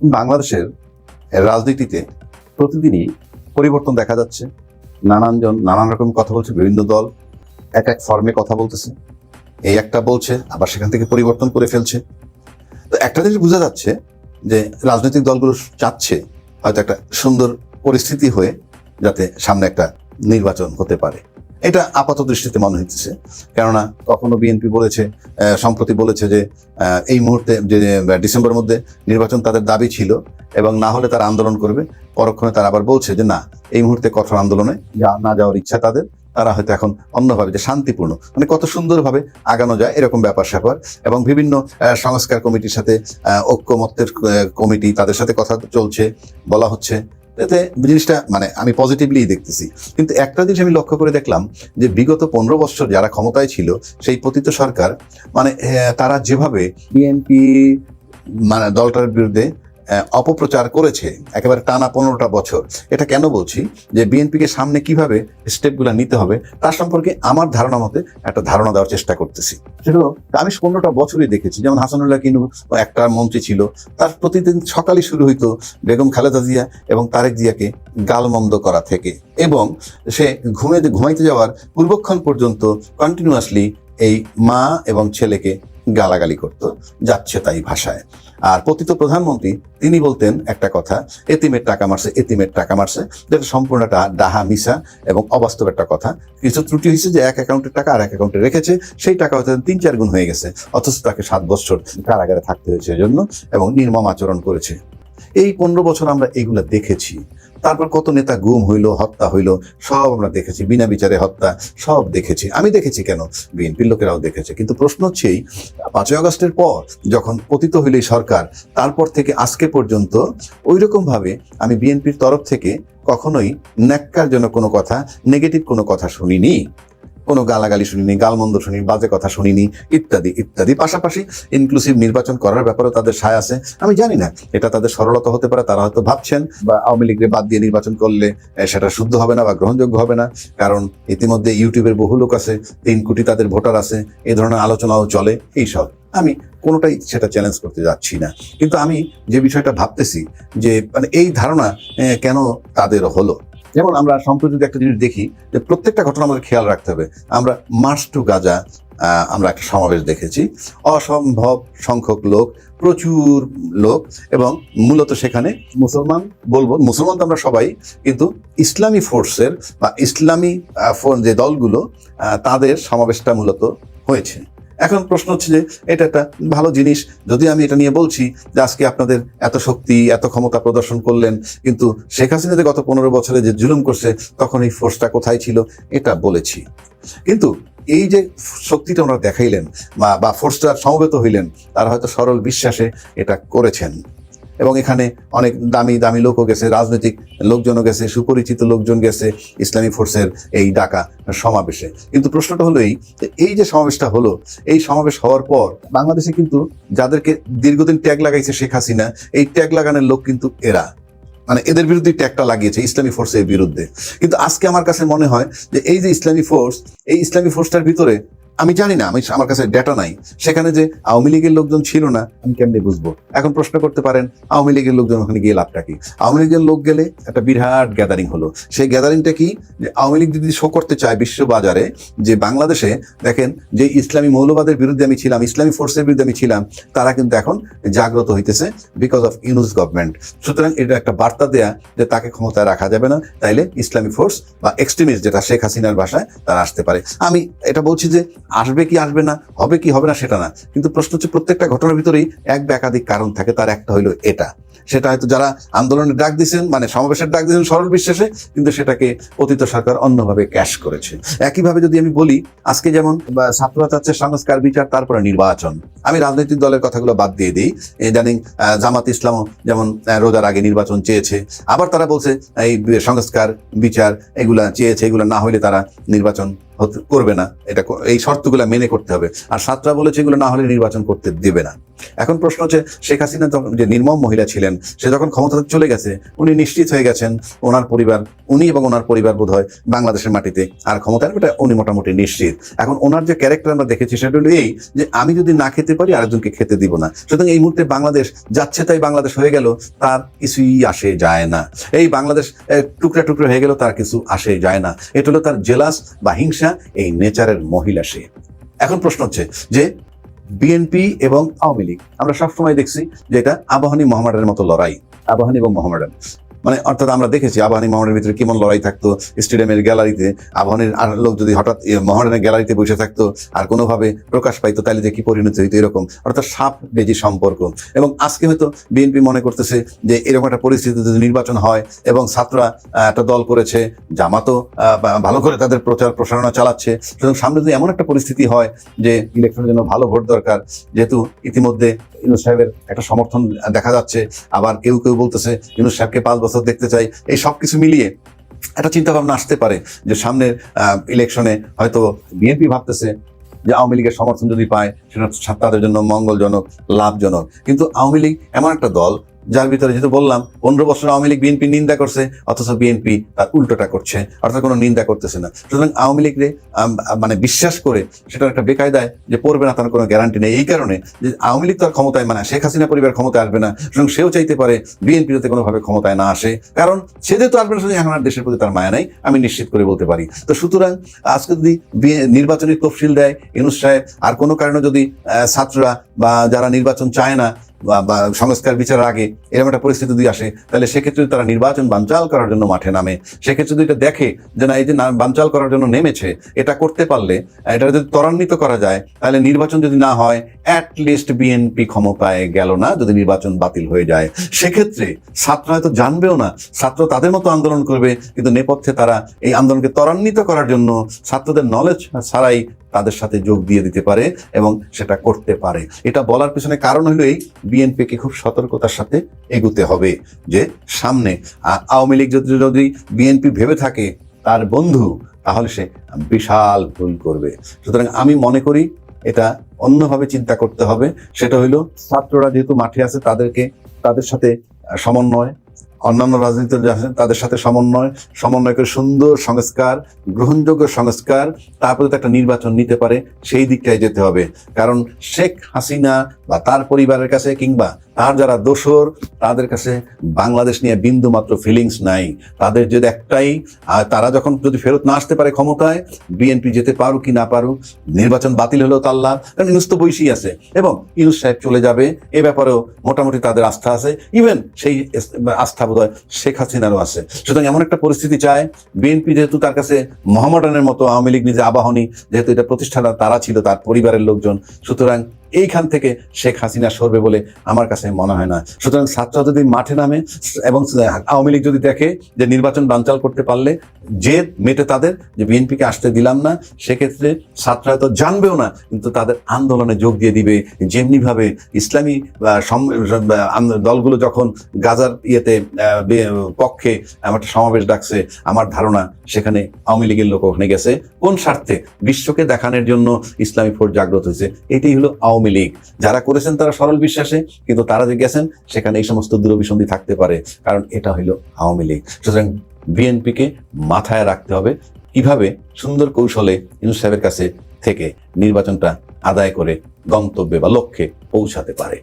বাংলাদেশের রাজনীতিতে প্রতিদিনই পরিবর্তন দেখা যাচ্ছে। নানানজন নানান রকম কথা বলছে, বিভিন্ন দল এক এক ফর্মে কথা বলতেছে, এই একটা বলছে আবার সেখান থেকে পরিবর্তন করে ফেলছে। তো একটা জিনিস বোঝা যাচ্ছে যে রাজনৈতিক দলগুলো চাচ্ছে হয়তো একটা সুন্দর পরিস্থিতি হয়ে যাতে সামনে একটা নির্বাচন হতে পারে। এটা আপাত দৃষ্টিতে মনে হচ্ছে, কেননা কখনো বিএনপি বলেছে, সম্প্রতি বলেছে যে এই মুহূর্তে যে ডিসেম্বরের মধ্যে নির্বাচন তাদের দাবি ছিল এবং না হলে তারা আন্দোলন করবে। পরক্ষণে তারা আবার বলছে যে না, এই মুহূর্তে কঠোর আন্দোলনে না যাওয়ার ইচ্ছা তাদের, তারা হয়তো এখন অন্যভাবে যে শান্তিপূর্ণ, মানে কত সুন্দরভাবে আগানো যায় এরকম ব্যাপার স্যাপার। এবং বিভিন্ন সংস্কার কমিটির সাথে ঐক্যমত্যের কমিটি, তাদের সাথে কথা চলছে, বলা হচ্ছে। এতে জিনিসটা মানে আমি পজিটিভলি দেখতেছি। কিন্তু একটা জিনিস আমি লক্ষ্য করে দেখলাম যে বিগত 15 বছর যারা ক্ষমতায় ছিল সেই পতিত সরকার, মানে তারা যেভাবে বিএনপি মানে দলটার বিরুদ্ধে অপপ্রচার করেছে একেবারে টানা 15টা বছর। এটা কেন বলছি যে বিএনপিকে সামনে কিভাবে স্টেপগুলো নিতে হবে তার সম্পর্কে আমার ধারণা মতে একটা ধারণা দেওয়ার চেষ্টা করতেছি। সেটা আমি 15টা বছরই দেখেছি। যেমন হাসানুল্লাহ কিনু একটা মন্ত্রী ছিল, তার প্রতিদিন সকালে শুরু হইতো বেগম খালেদা জিয়া এবং তারেক জিয়াকে গালমন্দ করা থেকে, এবং সে ঘুমাইতে যাওয়ার পূর্বক্ষণ পর্যন্ত কন্টিনিউয়াসলি এই মা এবং ছেলেকে গালাগালি করতো যাচ্ছে তাই ভাষায়। আর পতিত প্রধানমন্ত্রী তিনি বলতেন একটা কথা, এতিমের টাকা মারছে, এতিমের টাকা মারছে, যেটা সম্পূর্ণটা ডাহা মিশা এবং অবাস্তব একটা কথা। কিছু ত্রুটি হয়েছে যে এক অ্যাকাউন্টের টাকা আর এক অ্যাকাউন্টে রেখেছে, সেই টাকা হয়তো 3-4 গুণ হয়ে গেছে, অথচ তাকে 7 বছর কারাগারে থাকতে হয়েছে এজন্য, এবং নির্মম আচরণ করেছে। এই 15 বছর আমরা এগুলা দেখেছি। তারপর কত নেতা গুম হইলো, হত্যা হইলো, সব আমরা দেখেছি, বিনা বিচারে হত্যা সব দেখেছি। আমি দেখেছি, কেন বিএনপির লোকেরাও দেখেছে। কিন্তু প্রশ্ন হচ্ছে 5ই আগস্টের পর যখন পতিত হইল এই সরকার, তারপর থেকে আজকে পর্যন্ত ওইরকম ভাবে আমি বিএনপির তরফ থেকে কখনোই ন্যাক্কারজনক কোনো কথা, নেগেটিভ কোনো কথা শুনিনি, কোনো গালাগালি শুনিনি, গালমন্দ শুনিনি, বাজে কথা শুনিনি, ইত্যাদি ইত্যাদি। পাশাপাশি ইনক্লুসিভ নির্বাচন করার ব্যাপারেও তাদের সায় আছে। আমি জানি না এটা তাদের সরলতা হতে পারে, তারা হয়তো ভাবছেন বা আওয়ামী লীগের বাদ দিয়ে নির্বাচন করলে সেটা শুদ্ধ হবে না বা গ্রহণযোগ্য হবে না, কারণ ইতিমধ্যে ইউটিউবের বহু লোক আছে, 3 কোটি তাদের ভোটার আছে, এই ধরনের আলোচনাও চলে। এইসব আমি কোনোটাই সেটা চ্যালেঞ্জ করতে যাচ্ছি না, কিন্তু আমি যে বিষয়টা ভাবতেছি যে মানে এই ধারণা কেন তাদের হলো। যেমন আমরা সম্প্রতি একটা জিনিস দেখি যে প্রত্যেকটা ঘটনা আমাদের খেয়াল রাখতে হবে। আমরা মার্চ টু গাজা আমরা একটা সমাবেশ দেখেছি, অসম্ভব সংখ্যক লোক, প্রচুর লোক, এবং মূলত সেখানে মুসলমান, বলবো মুসলমান তো আমরা সবাই, কিন্তু ইসলামী ফোর্সের বা ইসলামী যে দলগুলো তাদের সমাবেশটা মূলত হয়েছে। এখন প্রশ্ন হচ্ছে যে এটা একটা ভালো জিনিস, যদি আমি এটা নিয়ে বলছি যে আজকে আপনাদের এত শক্তি, এত ক্ষমতা প্রদর্শন করলেন, কিন্তু শেখ হাসিনা যে গত 15 বছরে যে জুলুম করছে তখন এই ফোর্সটা কোথায় ছিল, এটা বলেছি। কিন্তু এই যে শক্তিটা ওনারা দেখাইলেন বা ফোর্সটা সমবেত হইলেন, তারা হয়তো সরল বিশ্বাসে এটা করেছেন, এবং এখানে অনেক দামি দামি লোকও গেছে, রাজনৈতিক লোকজনও গেছে, সুপরিচিত লোকজন গেছে ইসলামী ফোর্সের এই ডাকা সমাবেশে। কিন্তু প্রশ্নটা হলো এই যে সমাবেশটা হলো, এই সমাবেশ হওয়ার পর বাংলাদেশে কিন্তু যাদেরকে দীর্ঘদিন ট্যাগ লাগাইছে শেখ হাসিনা, এই ট্যাগ লাগানোর লোক কিন্তু এরা, মানে এদের বিরুদ্ধে ট্যাগটা লাগিয়েছে ইসলামী ফোর্সের বিরুদ্ধে। কিন্তু আজকে আমার কাছে মনে হয় যে এই যে ইসলামী ফোর্স, এই ইসলামী ফোর্সটার ভিতরে আমি জানি না, আমার কাছে ডেটা নাই, সেখানে যে আওয়ামী লীগের লোকজন ছিল না আমি কেমনে বুঝবো? এখন প্রশ্ন করতে পারেন আওয়ামী লীগের লোকজন ওখানে গিয়ে লাভটা কি? আওয়ামী লীগের লোক গেলে একটা বিরাট গ্যাদারিং হলো। সেই গ্যাদারিংটা কি, যে আওয়ামী লীগ যদি শো করতে চায় বিশ্ববাজারে যে বাংলাদেশে দেখেন যে ইসলামী মৌলবাদের বিরুদ্ধে আমি ছিলাম, ইসলামী ফোর্সের বিরুদ্ধে আমি ছিলাম, তারা কিন্তু এখন জাগ্রত হইতেছে বিকজ অফ ইউনুস গভর্নমেন্ট। সুতরাং এটা একটা বার্তা দেয়া যে তাকে ক্ষমতায় রাখা যাবে না, তাইলে ইসলামী ফোর্স বা এক্সট্রিমিস্ট, যেটা শেখ হাসিনার ভাষায়, তারা আসতে পারে। আমি এটা বলছি যে আসবে কি আসবে না, হবে কি হবে না সেটা না, কিন্তু প্রশ্ন হচ্ছে প্রত্যেকটা ঘটনার ভিতরেই এক বা একাধিক কারণ থাকে। তার একটা হইলো এটা, সেটা হয়তো যারা আন্দোলনের ডাক দিয়েছেন, মানে সমাবেশের ডাক দিয়েছেন সরল বিশ্বাসে, কিন্তু সেটাকে পতিত সরকার অন্যভাবে ক্যাশ করেছে। একইভাবে যদি আমি বলি, আজকে যেমন ছাত্ররা চাচ্ছে সংস্কার, বিচার, তারপরে নির্বাচন। আমি রাজনৈতিক দলের কথাগুলো বাদ দিয়ে দিই। ইদানিং জামাত ইসলামও যেমন রোজার আগে নির্বাচন চেয়েছে, আবার তারা বলছে এই সংস্কার, বিচার এগুলা চেয়েছে, এগুলা না হইলে তারা নির্বাচন করবে না, এই শর্তগুলো মেনে করতে হবে। আর ছাত্ররা বলেছে এগুলো না হলে নির্বাচন করতে দেবে না। এখন প্রশ্ন হচ্ছে, শেখ হাসিনা যে নির্মম মহিলা ছিলেন, সে যখন ক্ষমতা চলে গেছে, উনি নিশ্চিত হয়ে গেছেন ওনার পরিবার, উনি এবং ওনার পরিবার বোধহয় বাংলাদেশের মাটিতে আর ক্ষমতার এটা উনি মোটামুটি নিশ্চিত। এখন ওনার যে ক্যারেক্টার আমরা দেখেছি সেটা হলো এই যে আমি যদি না খেতে পারি আরেকজনকে খেতে দিব না। সুতরাং এই মুহূর্তে বাংলাদেশ যাচ্ছে তাই বাংলাদেশ হয়ে গেল, তার কিছুই আসে যায় না। এই বাংলাদেশ টুকরা টুকরা হয়ে গেল, তার কিছু আসে যায় না। এটা হলো তার জেলাস বা হিংসা, এই নেচারের মহিলা সে। এখন প্রশ্ন হচ্ছে যে বিএনপি এবং আওয়ামী লীগ আমরা সবসময় দেখছি যে এটা আবাহনী মোহামেডানের মতো লড়াই, আবাহনী এবং মোহামেডান। মানে অর্থাৎ আমরা দেখেছি আবাহনী মোহামেডানের ভিতরে কেমন লড়াই থাকতো। স্টেডিয়ামের গ্যালারিতে আবাহনীর আর লোক যদি হঠাৎ মোহামেডানের গ্যালারিতে বসে থাকতো আর কোনোভাবে প্রকাশ পাইতো, তাহলে যে কি পরিণতি হইতো, এরকম অর্থাৎ সাপ বেজি সম্পর্ক। এবং আজকে হয়তো বিএনপি মনে করতেছে যে এরকম একটা পরিস্থিতিতে যদি নির্বাচন হয় এবং ছাত্ররা একটা দল করেছে, জামাতও ভালো করে তাদের প্রচার প্রসারণা চালাচ্ছে, সুতরাং সামনে যদি এমন একটা পরিস্থিতি হয় যে ইলেকশনের জন্য ভালো ভোট দরকার, যেহেতু ইতিমধ্যে ইউনূস সাহেবের একটা সমর্থন দেখা যাচ্ছে, আবার কেউ কেউ বলতেছে ইউনূস সাহেবকে 5 বছর দেখতে চাই, এই সবকিছু মিলিয়ে একটা চিন্তা ভাবনা আসতে পারে যে সামনের ইলেকশনে হয়তো বিএনপি ভাবতেছে যে আওয়ামী লীগের সমর্থন যদি পায় সেটা তাদের জন্য মঙ্গলজনক, লাভজনক। কিন্তু আওয়ামী লীগ এমন একটা দল যার ভিতরে, যেহেতু বললাম 15 বছর আওয়ামী লীগ বিএনপি নিন্দা করছে, অথচ বিএনপি তার উল্টোটা করছে, অর্থাৎ কোনো নিন্দা করতেছে না। সুতরাং আওয়ামী লীগরে মানে বিশ্বাস করে সেটা একটা বেকায়দায় যে পড়বে না, তার কোনো গ্যারান্টি নেই। এই কারণে যে আওয়ামী লীগ তার ক্ষমতায়, মানে শেখ হাসিনা পরিবার ক্ষমতায় আসবে না, সুতরাং সেও চাইতে পারে বিএনপি যাতে কোনোভাবে ক্ষমতায় না আসে, কারণ সে যেহেতু আসবে না, এখন আর দেশের প্রতি তার মায়া নাই, আমি নিশ্চিত করে বলতে পারি। তো সুতরাং আজকে যদি নির্বাচনী তফসিল দেয় ইউনূস সাহেব, আর কোনো কারণে যদি ছাত্ররা বা যারা নির্বাচন চায় না বা সংস্কার বিচারের আগে এরকম একটা পরিস্থিতি যদি আসে, তাহলে সেক্ষেত্রে তারা নির্বাচন বানচাল করার জন্য মাঠে নামে। সেক্ষেত্রে যদি এটা দেখে যে না, এই যে বানচাল করার জন্য নেমেছে, এটা করতে পারলে, এটা যদি ত্বরান্বিত করা যায়, তাহলে নির্বাচন যদি না হয়, অ্যাটলিস্ট বিএনপি ক্ষমতায় গেল না। যদি নির্বাচন বাতিল হয়ে যায়, সেক্ষেত্রে ছাত্র হয়তো জানবেও না, ছাত্র তাদের মতো আন্দোলন করবে, কিন্তু নেপথ্যে তারা এই আন্দোলনকে ত্বরান্বিত করার জন্য ছাত্রদের নলেজ ছাড়াই তাদের সাথে যোগ দিয়ে দিতে পারে এবং সেটা করতে পারে। এটা বলার পিছনে কারণ হলো এই, বিএনপিকে খুব সতর্কতার সাথে এগুতে হবে যে সামনে আওয়ামী লীগ যদি বিএনপি ভেবে থাকে তার বন্ধু, তাহলে সে বিশাল ভুল করবে। সুতরাং আমি মনে করি এটা অন্যভাবে চিন্তা করতে হবে। সেটা হইলো ছাত্ররা যেহেতু মাঠে আছে, তাদের সাথে সমন্বয়, অন্যান্য রাজনীতি তাদের সাথে সমন্বয় করে সুন্দর সংস্কার, গ্রহণযোগ্য সংস্কার, তারপরে তো একটা নির্বাচন নিতে পারে, সেই দিকটায় যেতে হবে। কারণ শেখ হাসিনা বা তার পরিবারের কাছে কিংবা তার যারা দোসর, তাদের কাছে বাংলাদেশ নিয়ে বিন্দু মাত্র ফিলিংস নাই। তাদের যদি একটাই, তারা যখন যদি ফেরত না আসতে পারে ক্ষমতায়, বিএনপি যেতে পারুক কি না পারুক, নির্বাচন বাতিল হলেও তার লাভ, কারণ ইউনূস তো বৈশী আছে এবং ইউনূস সাহেব চলে যাবে, এ ব্যাপারেও মোটামুটি তাদের আস্থা আছে। ইভেন সেই আস্থা বোধহয় শেখ হাসিনারও আছে। সুতরাং এমন একটা পরিস্থিতি চায় বিএনপি, যেহেতু তার কাছে মোহামেডানের মতো, আওয়ামী লীগ নিজে আবাহনী, যেহেতু এটা প্রতিষ্ঠাতা তারা ছিল, তার পরিবারের লোকজন, সুতরাং এইখান থেকে শেখ হাসিনা সরবে বলে আমার কাছে মনে হয় না। সুতরাং ছাত্ররা যদি মাঠে নামে এবং আওয়ামী লীগ যদি দেখে যে নির্বাচন বানচাল করতে পারলে জেদ মেটে তাদের, যে বিএনপিকে আসতে দিলাম না, সেক্ষেত্রে ছাত্ররা তো জানবেও না, কিন্তু তাদের আন্দোলনে যোগ দিয়ে দিবে। যেমনিভাবে ইসলামী দলগুলো যখন গাজার পক্ষে একটা সমাবেশ ডাকছে, আমার ধারণা সেখানে আওয়ামী লীগের লোক ওখানে গেছে। কোন স্বার্থে? বিশ্বকে দেখানোর জন্য ইসলামী ফোর্স জাগ্রত হয়েছে। এটাই হলো আওয়ামী লীগ। যারা করেছেন তারা সরল বিশ্বাসে, কিন্তু তারা যে গেছেন সেখানে এই সমস্ত দুরভিসন্ধি থাকতে পারে, কারণ এটা হইল আওয়ামী লীগ। সুতরাং বিএনপিকে মাথায় রাখতে হবে কিভাবে সুন্দর কৌশলে ইউনূস সাহেবের কাছে থেকে নির্বাচনটা আদায় করে গন্তব্যে বা লক্ষ্যে পৌঁছাতে পারে।